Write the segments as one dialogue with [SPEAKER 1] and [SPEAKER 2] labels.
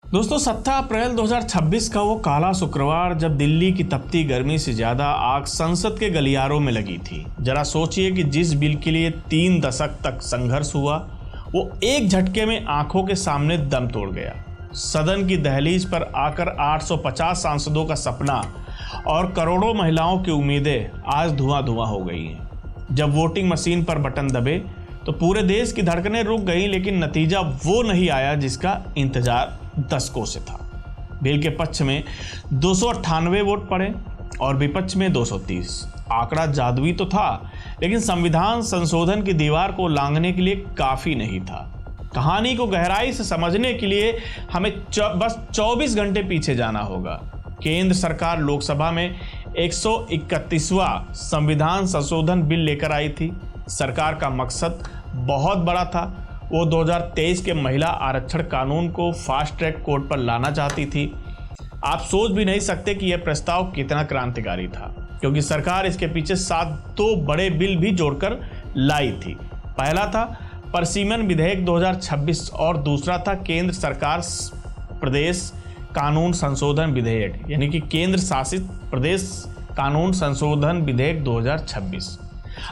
[SPEAKER 1] दोस्तों 17 अप्रैल 2026 का वो काला शुक्रवार जब दिल्ली की तपती गर्मी से ज़्यादा आग संसद के गलियारों में लगी थी। जरा सोचिए कि जिस बिल के लिए 3 दशक तक संघर्ष हुआ वो एक झटके में आंखों के सामने दम तोड़ गया। सदन की दहलीज पर आकर 850 सांसदों का सपना और करोड़ों महिलाओं की उम्मीदें आज धुआं धुआं हो गई हैं। जब वोटिंग मशीन पर बटन दबे तो पूरे देश की धड़कनें रुक गई, लेकिन नतीजा वो नहीं आया जिसका इंतजार दशकों से था। बिल के पक्ष में 298 वोट पड़े और विपक्ष में 230। आंकड़ा जादुई तो था, लेकिन संविधान संशोधन की दीवार को लांघने के लिए काफी नहीं था। कहानी को गहराई से समझने के लिए हमें बस 24 घंटे पीछे जाना होगा। केंद्र सरकार लोकसभा में 131वां संविधान संशोधन बिल लेकर आई थी। सरकार का मकसद बहुत बड़ा था। वो 2023 के महिला आरक्षण कानून को फास्ट ट्रैक कोर्ट पर लाना चाहती थी। आप सोच भी नहीं सकते कि यह प्रस्ताव कितना क्रांतिकारी था, क्योंकि सरकार इसके पीछे 2 बड़े बिल भी जोड़कर लाई थी। पहला था परसीमन विधेयक 2026 और दूसरा था केंद्र सरकार प्रदेश कानून संशोधन विधेयक, यानी कि केंद्र शासित प्रदेश कानून संशोधन विधेयक 2026।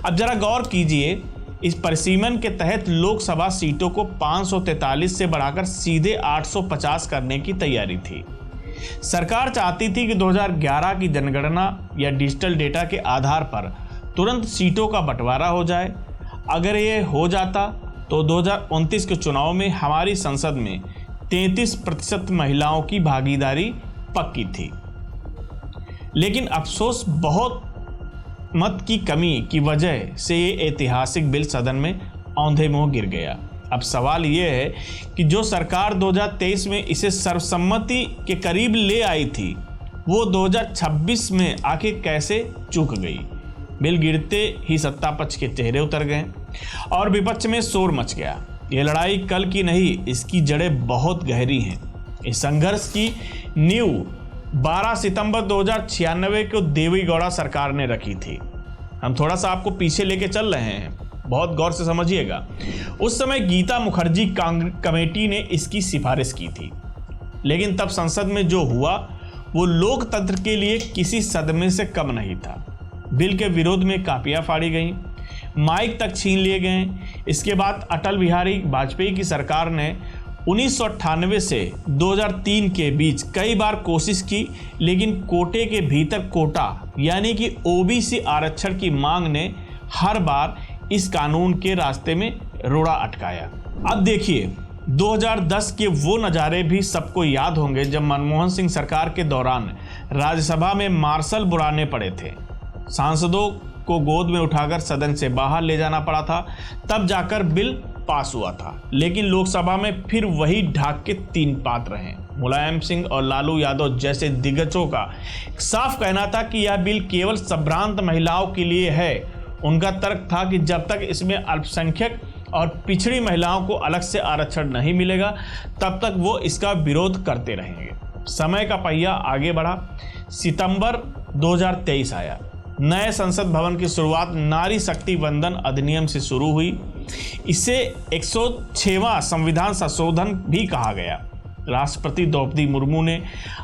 [SPEAKER 1] अब जरा गौर कीजिए, इस परिसीमन के तहत लोकसभा सीटों को 543 से बढ़ाकर सीधे 850 करने की तैयारी थी। सरकार चाहती थी कि 2011 की जनगणना या डिजिटल डेटा के आधार पर तुरंत सीटों का बंटवारा हो जाए। अगर ये हो जाता तो 2029 के चुनाव में हमारी संसद में 33% महिलाओं की भागीदारी पक्की थी। लेकिन अफसोस बहुत मत की कमी की वजह से ये ऐतिहासिक बिल सदन में औंधे मुंह गिर गया। अब सवाल ये है कि जो सरकार 2023 में इसे सर्वसम्मति के करीब ले आई थी, वो 2026 में आखिर कैसे चूक गई। बिल गिरते ही सत्ता पक्ष के चेहरे उतर गए और विपक्ष में शोर मच गया। ये लड़ाई कल की नहीं, इसकी जड़ें बहुत गहरी हैं। इस संघर्ष की नींव 12 सितंबर 2096 को देवेगौड़ा सरकार ने रखी थी। हम थोड़ा सा आपको पीछे लेके चल रहे हैं, बहुत गौर से समझिएगा। उस समय गीता मुखर्जी कमेटी ने इसकी सिफारिश की थी, लेकिन तब संसद में जो हुआ वो लोकतंत्र के लिए किसी सदमे से कम नहीं था। बिल के विरोध में कापियां फाड़ी गईं, माइक तक छीन लिए गए। इसके बाद अटल बिहारी वाजपेयी की सरकार ने 1998 से 2003 के बीच कई बार कोशिश की, लेकिन कोटे के भीतर कोटा यानी कि ओबीसी आरक्षण की मांग ने हर बार इस कानून के रास्ते में रोड़ा अटकाया। अब देखिए, 2010 के वो नज़ारे भी सबको याद होंगे जब मनमोहन सिंह सरकार के दौरान राज्यसभा में मार्शल बुलाने पड़े थे। सांसदों को गोद में उठाकर सदन से बाहर ले जाना पड़ा था, तब जाकर बिल पास हुआ था। लेकिन लोकसभा में फिर वही ढाक के 3 पात्र हैं। मुलायम सिंह और लालू यादव जैसे दिग्गजों का साफ कहना था कि यह बिल केवल संभ्रांत महिलाओं के लिए है। उनका तर्क था कि जब तक इसमें अल्पसंख्यक और पिछड़ी महिलाओं को अलग से आरक्षण नहीं मिलेगा, तब तक वो इसका विरोध करते रहेंगे। समय का पहिया आगे बढ़ा। सितंबर 2023 आया। नए संसद भवन की शुरुआत नारी शक्ति वंदन अधिनियम से शुरू हुई। इसे 106वां संविधान संशोधन भी कहा गया। राष्ट्रपति द्रौपदी मुर्मू ने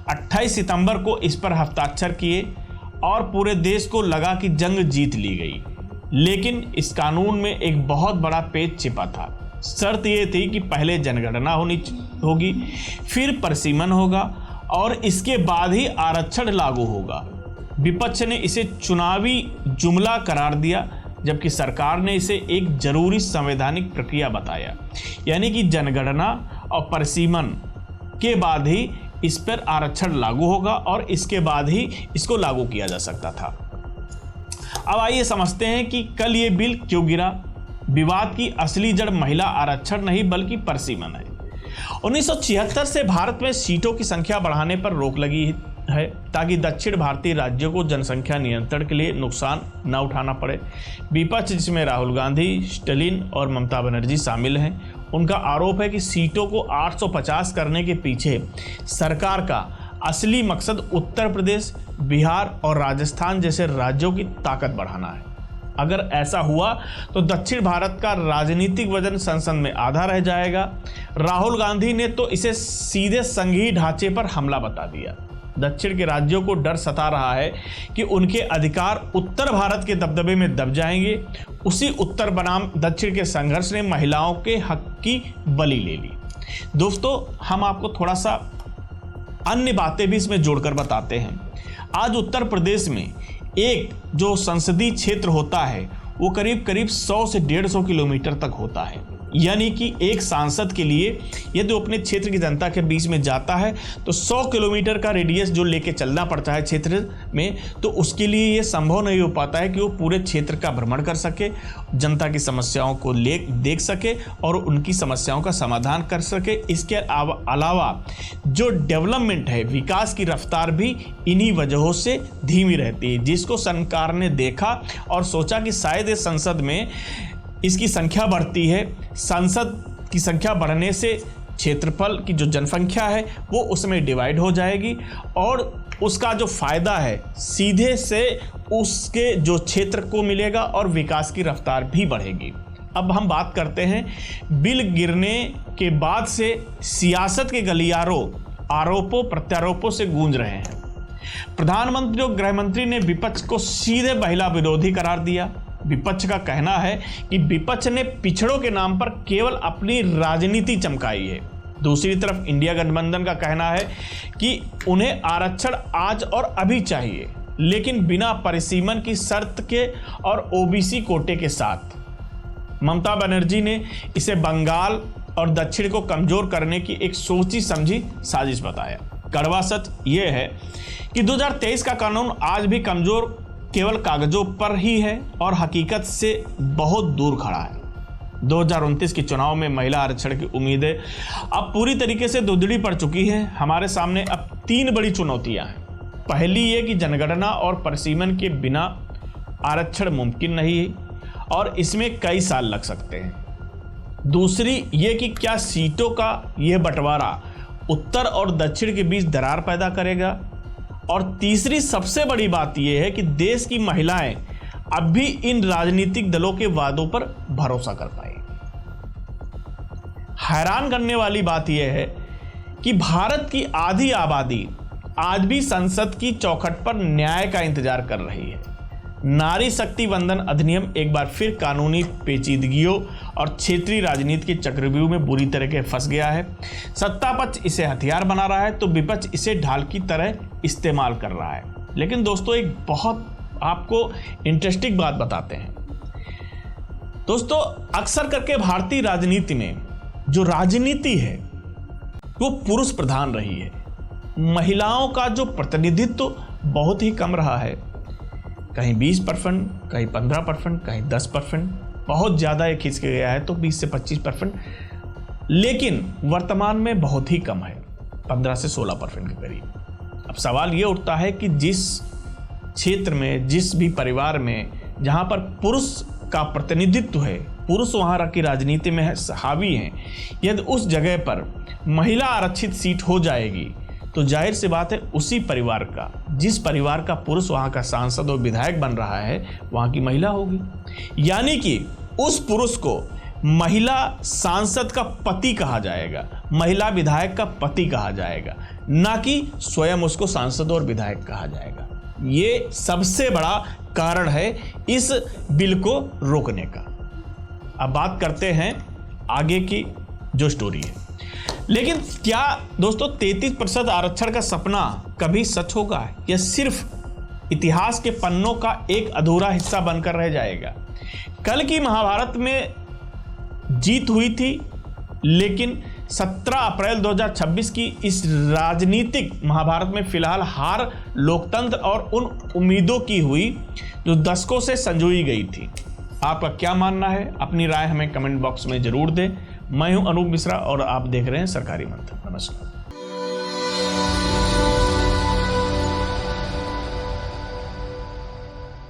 [SPEAKER 1] 28 सितंबर को इस पर हस्ताक्षर किए और पूरे देश को लगा कि जंग जीत ली गई। लेकिन इस कानून में एक बहुत बड़ा पेच छिपा था। शर्त यह थी कि पहले जनगणना होगी, फिर परिसीमन होगा और इसके बाद ही आरक्षण लागू होगा। विपक्ष ने इसे चुनावी जुमला करार दिया, जबकि सरकार ने इसे एक जरूरी संवैधानिक प्रक्रिया बताया, यानी कि जनगणना और परिसीमन के बाद ही इस पर आरक्षण लागू होगा और इसके बाद ही इसको लागू किया जा सकता था। अब आइए समझते हैं कि कल ये बिल क्यों गिरा। विवाद की असली जड़ महिला आरक्षण नहीं बल्कि परिसीमन है। 1976 से भारत में सीटों की संख्या बढ़ाने पर रोक लगी है ताकि दक्षिण भारतीय राज्यों को जनसंख्या नियंत्रण के लिए नुकसान न उठाना पड़े। विपक्ष, जिसमें राहुल गांधी, स्टालिन और ममता बनर्जी शामिल हैं, उनका आरोप है कि सीटों को 850 करने के पीछे सरकार का असली मकसद उत्तर प्रदेश, बिहार और राजस्थान जैसे राज्यों की ताकत बढ़ाना है। अगर ऐसा हुआ तो दक्षिण भारत का राजनीतिक वजन संसद में आधा रह जाएगा। राहुल गांधी ने तो इसे सीधे संघीय ढांचे पर हमला बता दिया। दक्षिण के राज्यों को डर सता रहा है कि उनके अधिकार उत्तर भारत के दबदबे में दब जाएंगे। उसी उत्तर बनाम दक्षिण के संघर्ष ने महिलाओं के हक की बलि ले ली। दोस्तों, हम आपको थोड़ा सा अन्य बातें भी इसमें जोड़कर बताते हैं। आज उत्तर प्रदेश में एक जो संसदीय क्षेत्र होता है वो करीब 100 से 150 किलोमीटर तक होता है। यानी कि एक सांसद के लिए यदि अपने क्षेत्र की जनता के बीच में जाता है तो 100 किलोमीटर का रेडियस जो लेके चलना पड़ता है क्षेत्र में, तो उसके लिए ये संभव नहीं हो पाता है कि वो पूरे क्षेत्र का भ्रमण कर सके, जनता की समस्याओं को देख सके और उनकी समस्याओं का समाधान कर सके। इसके अलावा जो डेवलपमेंट है, विकास की रफ्तार भी इन्हीं वजहों से धीमी रहती है, जिसको सरकार ने देखा और सोचा कि शायद इस संसद में इसकी संख्या बढ़ती है, संसद की संख्या बढ़ने से क्षेत्रफल की जो जनसंख्या है वो उसमें डिवाइड हो जाएगी और उसका जो फायदा है सीधे से उसके जो क्षेत्र को मिलेगा और विकास की रफ्तार भी बढ़ेगी। अब हम बात करते हैं, बिल गिरने के बाद से सियासत के गलियारों आरोपों प्रत्यारोपों से गूंज रहे हैं। प्रधानमंत्री और गृह मंत्री ने विपक्ष को सीधे महिला विरोधी करार दिया। विपक्ष का कहना है कि विपक्ष ने पिछड़ों के नाम पर केवल अपनी राजनीति चमकाई है। दूसरी तरफ इंडिया गठबंधन का कहना है कि उन्हें आरक्षण आज और अभी चाहिए, लेकिन बिना परिसीमन की शर्त के और ओबीसी कोटे के साथ। ममता बनर्जी ने इसे बंगाल और दक्षिण को कमजोर करने की एक सोची समझी साजिश बताया। कड़वा सच ये है कि 2023 का कानून आज भी कमजोर केवल कागजों पर ही है और हकीकत से बहुत दूर खड़ा है। 2029 के चुनाव में महिला आरक्षण की उम्मीदें अब पूरी तरीके से दुधड़ी पड़ चुकी हैं। हमारे सामने अब 3 बड़ी चुनौतियां हैं। पहली ये कि जनगणना और परिसीमन के बिना आरक्षण मुमकिन नहीं है और इसमें कई साल लग सकते हैं। दूसरी ये कि क्या सीटों का यह बंटवारा उत्तर और दक्षिण के बीच दरार पैदा करेगा। और तीसरी सबसे बड़ी बात यह है कि देश की महिलाएं अब भी इन राजनीतिक दलों के वादों पर भरोसा कर पाए। हैरान करने वाली बात यह है कि भारत की आधी आबादी आज भी संसद की चौखट पर न्याय का इंतजार कर रही है। नारी शक्ति वंदन अधिनियम एक बार फिर कानूनी पेचीदगियों और क्षेत्रीय राजनीति के चक्रव्यूह में बुरी तरह के फंस गया है। सत्ता पक्ष इसे हथियार बना रहा है तो विपक्ष इसे ढाल की तरह इस्तेमाल कर रहा है। लेकिन दोस्तों, एक बहुत आपको इंटरेस्टिंग बात बताते हैं। दोस्तों, अक्सर करके भारतीय राजनीति में जो राजनीति है वो पुरुष प्रधान रही है। महिलाओं का जो प्रतिनिधित्व बहुत ही कम रहा है, कहीं 20%, कहीं 15%, कहीं 10%, बहुत ज़्यादा ये खिंच के गया है तो 20 से 25%, लेकिन वर्तमान में बहुत ही कम है, 15 से 16% के करीब। अब सवाल ये उठता है कि जिस क्षेत्र में, जिस भी परिवार में जहाँ पर पुरुष का प्रतिनिधित्व है, पुरुष वहाँ की राजनीति में हावी हैं, यदि उस जगह पर महिला आरक्षित सीट हो जाएगी तो जाहिर सी बात है उसी परिवार का, जिस परिवार का पुरुष वहाँ का सांसद और विधायक बन रहा है, वहाँ की महिला होगी। यानी कि उस पुरुष को महिला सांसद का पति कहा जाएगा, महिला विधायक का पति कहा जाएगा, ना कि स्वयं उसको सांसद और विधायक कहा जाएगा। ये सबसे बड़ा कारण है इस बिल को रोकने का। अब बात करते हैं आगे की जो स्टोरी है। लेकिन क्या दोस्तों 33% आरक्षण का सपना कभी सच होगा या सिर्फ इतिहास के पन्नों का एक अधूरा हिस्सा बनकर रह जाएगा? कल की महाभारत में जीत हुई थी, लेकिन 17 अप्रैल 2026 की इस राजनीतिक महाभारत में फिलहाल हार लोकतंत्र और उन उम्मीदों की हुई जो दशकों से संजोई गई थी। आपका क्या मानना है? अपनी राय हमें कमेंट बॉक्स में जरूर दें। मैं हूं अनूप मिश्रा और आप देख रहे हैं सरकारी मंथन। नमस्कार।